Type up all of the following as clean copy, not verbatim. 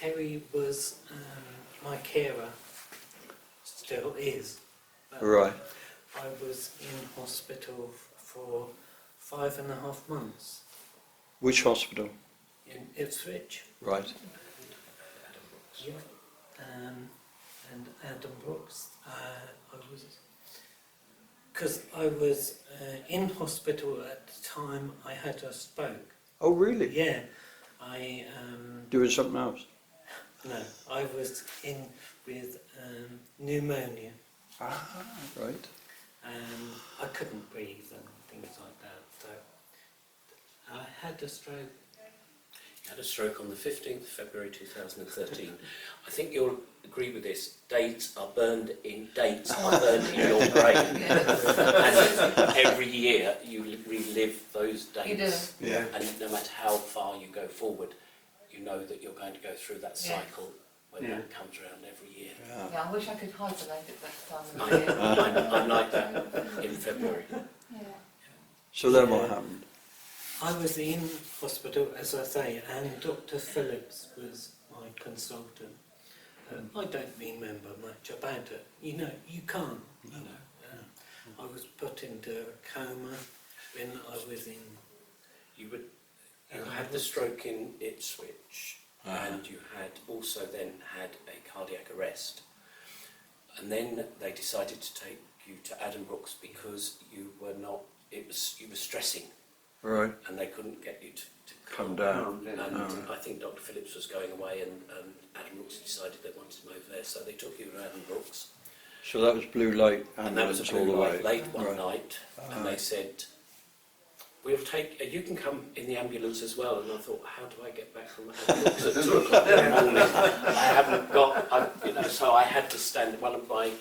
Terry was my carer, still is. Right. I was in hospital for 5.5 months Which hospital? in Ipswich. Right. Yeah. And Adam Brooks. I was, because I was in hospital at the time I had a stroke. Oh, really? Yeah, I Doing something else? no, I was in with pneumonia. Ah, right. And I couldn't breathe and things like that. So I had a stroke. You had a stroke on the 15th of February 2013. I think you'll agree with this. Dates are burned in your brain. And every year you relive those dates. You do. Yeah. And no matter how far you go forward, you know that you're going to go through that cycle when that comes around every year. Yeah. Yeah, I wish I could hibernate at that time of the year. I'm like that in February. Yeah. So then what happened? I was in hospital, as I say, and Dr. Phillips was my consultant. I don't remember much about it. You know, you can't. You know, I was put into a coma when I was in. You had the stroke in Ipswich, and you had also then had a cardiac arrest. And then they decided to take you to Adam Brooks because you were not. You were stressing. Right. And they couldn't get you to Come down. And I think Dr. Phillips was going away, and Adam Brooks decided they wanted him over there, so they took you to Adam Brooks. So that was blue light And that was a ambulance all blue the way. light late one Right. night, and they said, "We'll take. You can come in the ambulance as well." And I thought, how do I get back from Adam Brooks at 2 o'clock in the morning? I haven't got. So I had to stand. One of my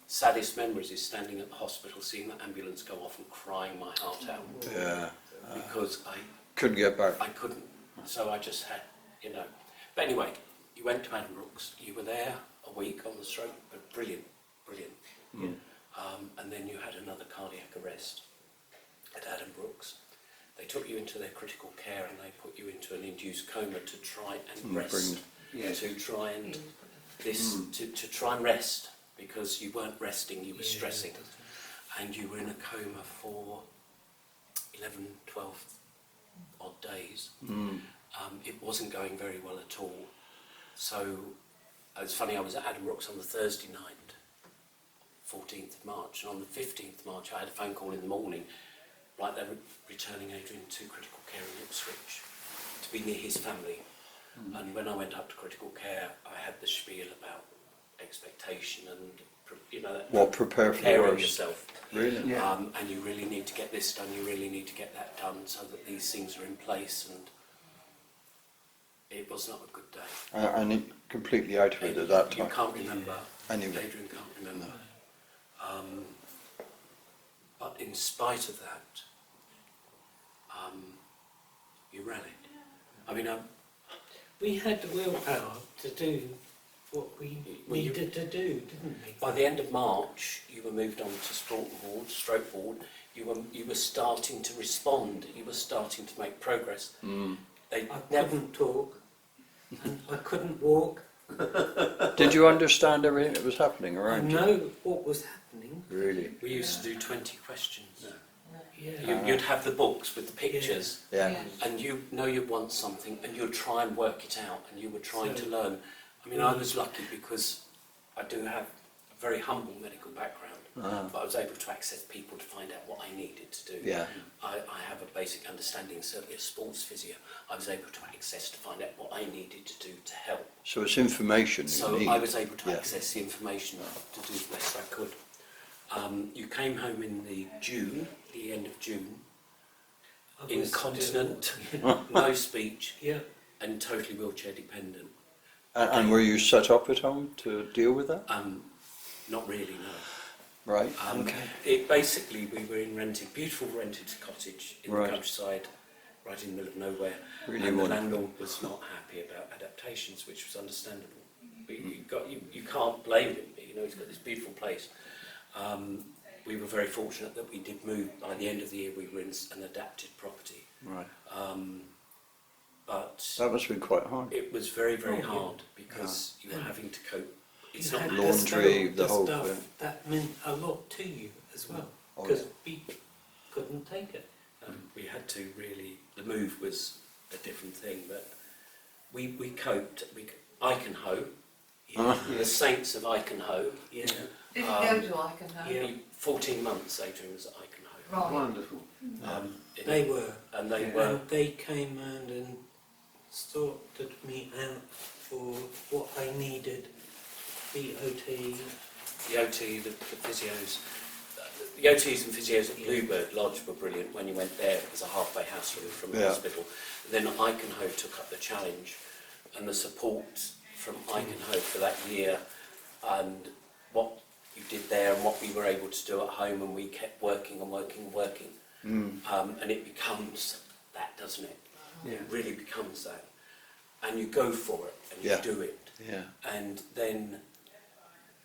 saddest memories is standing at the hospital, seeing that ambulance go off, and crying my heart out Yeah. because Couldn't get back. I couldn't. So I just had, But anyway, you went to Adam Brooks. You were there a week on the stroke, but brilliant. And then you had another cardiac arrest at Adam Brooks. They took you into their critical care and they put you into an induced coma to try and rest. To try and to try and rest, because you weren't resting, you were stressing, and you were in a coma for 11, 12 odd days. It wasn't going very well at all. So it's funny, I was at Adam Brooks on the Thursday night, 14th of March, and on the 15th of March I had a phone call in the morning, like they were returning Adrian to critical care in Ipswich to be near his family. And when I went up to critical care, I had the spiel about expectation and, What, prepare for the preparing worst? yourself. Really? And you really need to get this done, you really need to get that done so that these things are in place, and it was not a good day. And it completely out of it at that time. You can't remember. Anyway. Adrian can't remember. But in spite of that, you rallied. I mean, We had the willpower to do what we needed to do, didn't we? by the end of March, you were moved on to stroke ward. You were starting to respond. You were starting to make progress. They I never. couldn't talk, and I couldn't walk. Did you understand everything that was happening I around you? know what was happening. Really? We used to do 20 questions. Yeah. You'd have the books with the pictures, Yeah. and you know you want something, and you'd try and work it out, and you were trying to learn. I mean, I was lucky because I do have a very humble medical background, but I was able to access people to find out what I needed to do. Yeah. I have a basic understanding, certainly as sports physio. I was able to access to find out what I needed to do to help. So it's information you So need. I was able to Yeah. access the information to do the best I could. You came home in the end of June, I was incontinent, still- no speech, Yeah. and totally wheelchair dependent. And were you set up at home to deal with that? Not really, no. Right. It basically, we were in beautiful rented cottage in Right. the countryside, right in the middle of nowhere, Really and the wonderful. landlord was not happy about adaptations, which was understandable. But you can't blame him. He's got this beautiful place. We were very fortunate that we did move. By the end of the year, we were in an adapted property. Right. But That must have been quite hard. it was very, very Oh, yeah. hard because you were having to cope. It's You not had laundry, the whole stuff thing. that meant a lot to you as well, Oh, because we couldn't take it. we had to really. The move was a different thing, but we coped. Icanhoe, the Saints of Icanhoe. Yeah, Did you go to Icanhoe? Yeah. 14 months Adrian was at Icanhoe. Right. Wonderful. they were. And they Yeah. were. And they came round and sorted me out for what I needed, the OT. The OT, the physios. The OTs and physios at Bluebird Lodge were brilliant when you went there. It was a halfway house from the hospital. Then Icanhoe took up the challenge, and the support from Icanhoe for that year, and what you did there and what we were able to do at home, and we kept working and working and working. And it becomes that, doesn't it? Yeah. It really becomes that. And you go for it, and you Yeah. do it. Yeah. And then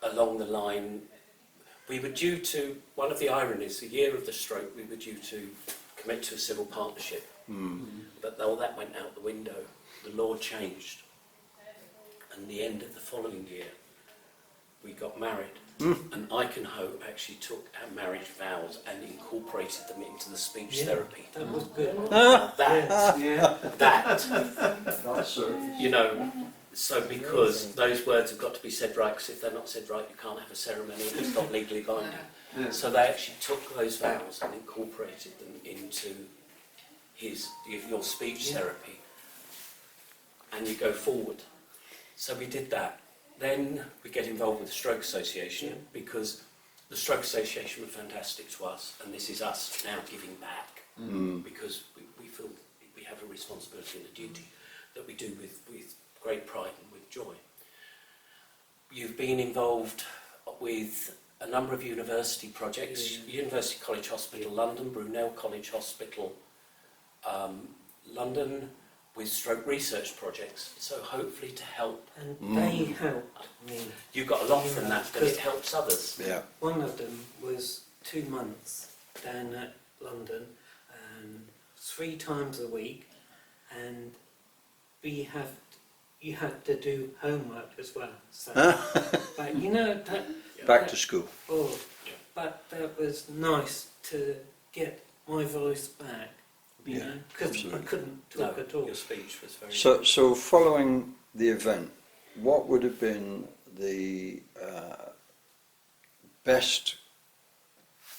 along the line, we were due to, one of the ironies, the year of the stroke, we were due to commit to a civil partnership. But all that went out the window. The law changed. And the end of the following year, we got married. And Icanhoe actually took our marriage vows and incorporated them into the speech Yeah. therapy. That was good. Now that, Yeah. That's you know, so because those words have got to be said right, because if they're not said right, you can't have a ceremony, and it's not legally binding. Yeah. So they actually took those vows and incorporated them into your speech Yeah. therapy, and you go forward. So we did that. Then we get involved with the Stroke Association, because the Stroke Association were fantastic to us, and this is us now giving back, because we feel we have a responsibility and a duty that we do with great pride and with joy. You've been involved with a number of university projects, University College Hospital London, Brunel College Hospital London, with stroke research projects, so hopefully to help. And they helped me. You got a lot from that, but it helps others. Yeah. One of them was 2 months down at London, 3 times a week, and you had to do homework as well. So, but you know that. Back to school. Oh, but that was nice to get my voice back. You Yeah, know, because I absolutely. couldn't talk at all. Your speech was very So following the event, what would have been the best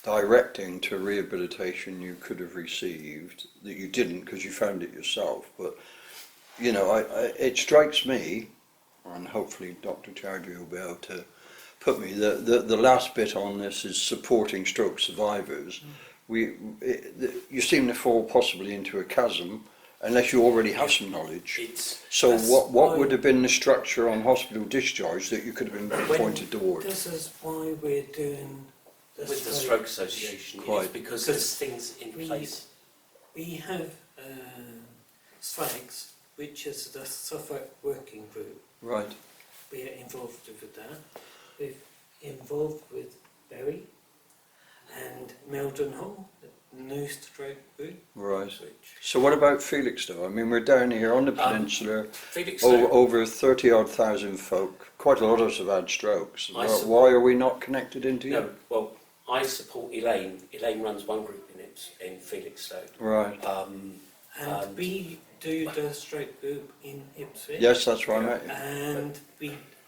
directing to rehabilitation you could have received that you didn't because you found it yourself? But you know, it strikes me, and hopefully Dr. Chowdhury will be able to put me. The last bit on this is supporting stroke survivors. You seem to fall possibly into a chasm unless you already have some knowledge. So That's what why- would have been the structure on hospital discharge that you could have been pointed towards? This is why we're doing the with the Stroke Association, Quite. is because there's things in place. We have SWAGs, which is the Suffolk Working Group. Right. We are involved with that. We're involved with Berry and Meldon Hall, the new stroke group. Right. Which So what about Felixstowe? I mean, we're down here on the peninsula, Felix, over 30-odd thousand folk. Quite a lot of us have had strokes. Why are we not connected into you? no, well, I support Elaine. Elaine runs one group in Felixstowe. Right. and we do the stroke group in Ipswich. Yes, that's where I met you. And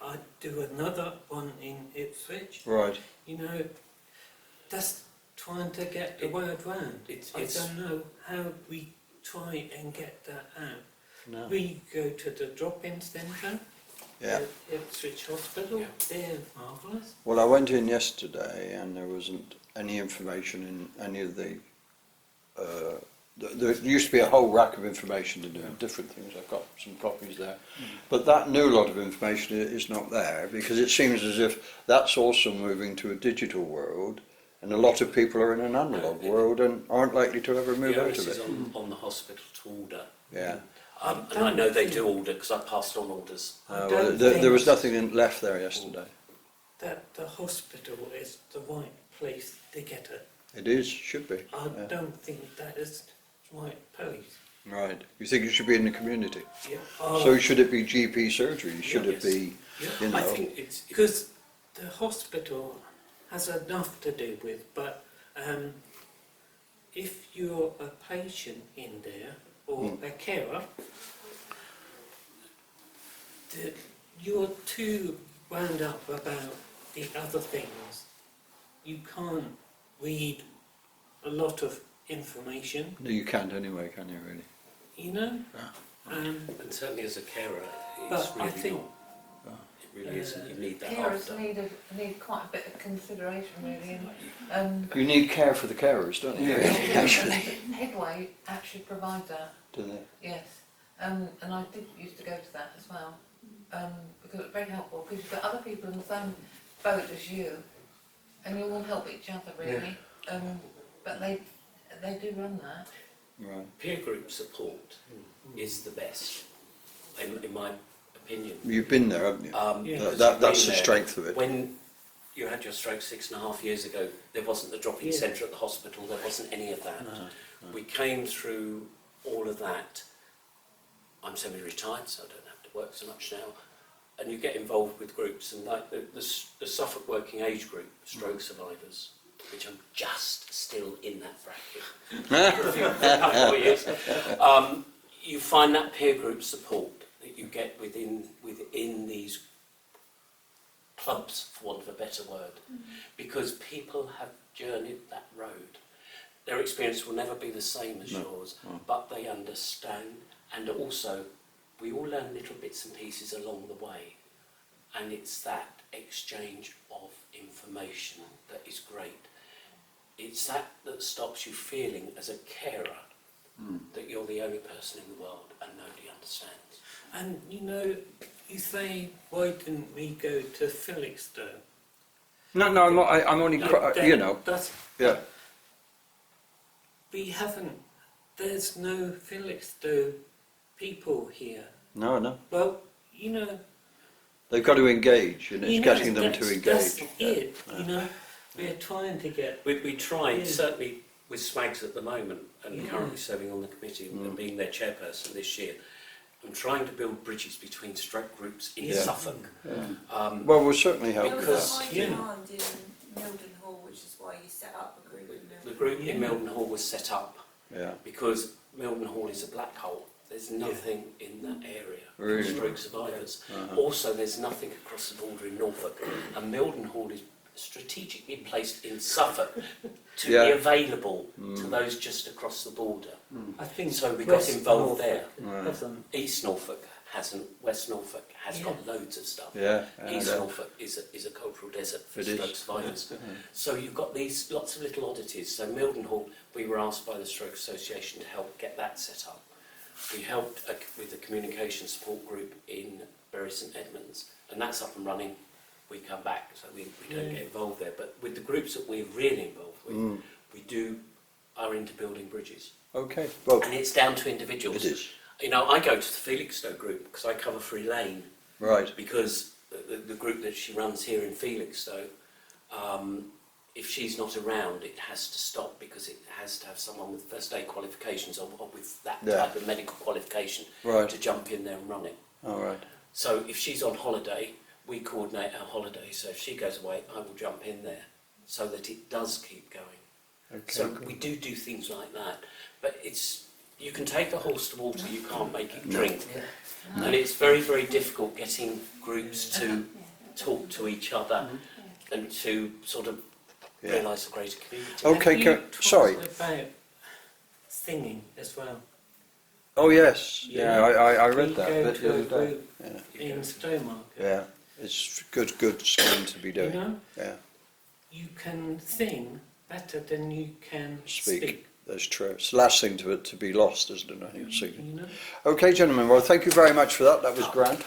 I do another one in Ipswich. Right. You know, that's trying to get the word round. I don't know how we try and get that out. No. We go to the drop-in centre Yeah. at Ipswich Hospital. Yeah. They're marvellous. Well, I went in yesterday and there wasn't any information in any of the. There used to be a whole rack of information to do different things. I've got some copies there, but that new lot of information is not there because it seems as if that's also moving to a digital world, and a lot of people are in an analogue world and aren't likely to ever move The out onus of is it. on the hospital to order. Yeah. And I know they do order because I passed on orders. Well, there was nothing left there yesterday. That the hospital is the right place to get it. It is, should be. I Yeah. don't think that is the right place. Right. You think it should be in the community? Yeah. So should it be GP surgery? Should it Yes. be, Yeah. you know? I think it's Because the hospital has enough to do with, but if you're a patient in there or a carer, you're too wound up about the other things. You can't read a lot of information, No, you can't anyway, can you really? you know? and certainly as a carer, it's But I really think not. It really isn't. You need that Carers after. need quite a bit of consideration really, and You need care for the carers, don't you? Really, actually. Headway actually provide that, Do they? yes. And I did used to go to that as well, because it's very helpful, because you've got other people in the same boat as you, and you all help each other really. But they do run that. Right. Peer group support is the best, in my opinion. You've been there, haven't you? Yeah. Because That's you've the been there. strength of it. When you had your stroke 6.5 years ago, there wasn't the drop-in Yeah. centre at the hospital, there wasn't any of that. We came through all of that. I'm semi-retired, so I don't have to work so much now. And you get involved with groups, and like the Suffolk Working Age Group, Stroke Survivors, which I'm just still in that bracket for a couple of years. You find that peer group support that you get within these clubs, for want of a better word, because people have journeyed that road. Their experience will never be the same as yours, but they understand, and also we all learn little bits and pieces along the way, and it's that exchange of information that is great. It's that stops you feeling as a carer that you're the only person in the world and nobody understands. And you know, you say, why didn't we go to Felixstowe? No, I'm only, you know, That's, yeah. we haven't, there's no Felixstowe people here. No. Well, you know, They've got to engage, and it's you know, getting them to that's engage. it, you know, we're trying to get, We tried, Yeah. certainly with SWAGs at the moment, and Yeah. currently serving on the committee and being their chairperson this year, I'm trying to build bridges between stroke groups in Yeah. Suffolk. Well, we'll certainly help There with was a that. high Yeah. demand in Milden Hall, which is why you set up a group in The Milden. group Yeah. in Milden Hall was set up Yeah. because Milden Hall is a black hole. There's nothing in that area Really? for stroke survivors. Uh-huh. Also, there's nothing across the border in Norfolk. And Milden Hall is strategically placed in Suffolk to Yeah. be available to those just across the border. I think So we got West involved Norfolk Right. hasn't. East Norfolk hasn't. West Norfolk has Yeah. got loads of stuff. Yeah. East yeah. Norfolk is a cultural desert for It is. stroke survivors. So you've got these lots of little oddities. So Milden Hall, we were asked by the Stroke Association to help get that set up. We helped with the communication support group in Bury St Edmunds, and that's up and running. We come back, so we don't get involved there. But with the groups that we're really involved with, we are into building bridges. Okay. Well, And it's down to individuals. it is. You know, I go to the Felixstowe group because I cover Free Lane, Right. because the group that she runs here in Felixstowe, if she's not around, it has to stop because it has to have someone with first aid qualifications or with that Yeah. type of medical qualification Right. to jump in there and run it. All right. So if she's on holiday, we coordinate our holiday. So if she goes away, I will jump in there so that it does keep going. Okay. So we do things like that, but you can take a horse to water, you can't make it drink, and it's very, very difficult getting groups to talk to each other and to sort of realise the greater community. Okay. Have you Sorry. talked about singing as well. Oh yes. Yeah. I We read that go bit to the a other day. group Yeah. in Stowmarket. Yeah. It's good scheme to be You doing. know, Yeah. you can sing better than you can Speak. That's true. It's the last thing to be lost, isn't it? I think, singing. You know. Okay, gentlemen. Well, thank you very much for that. That was grand.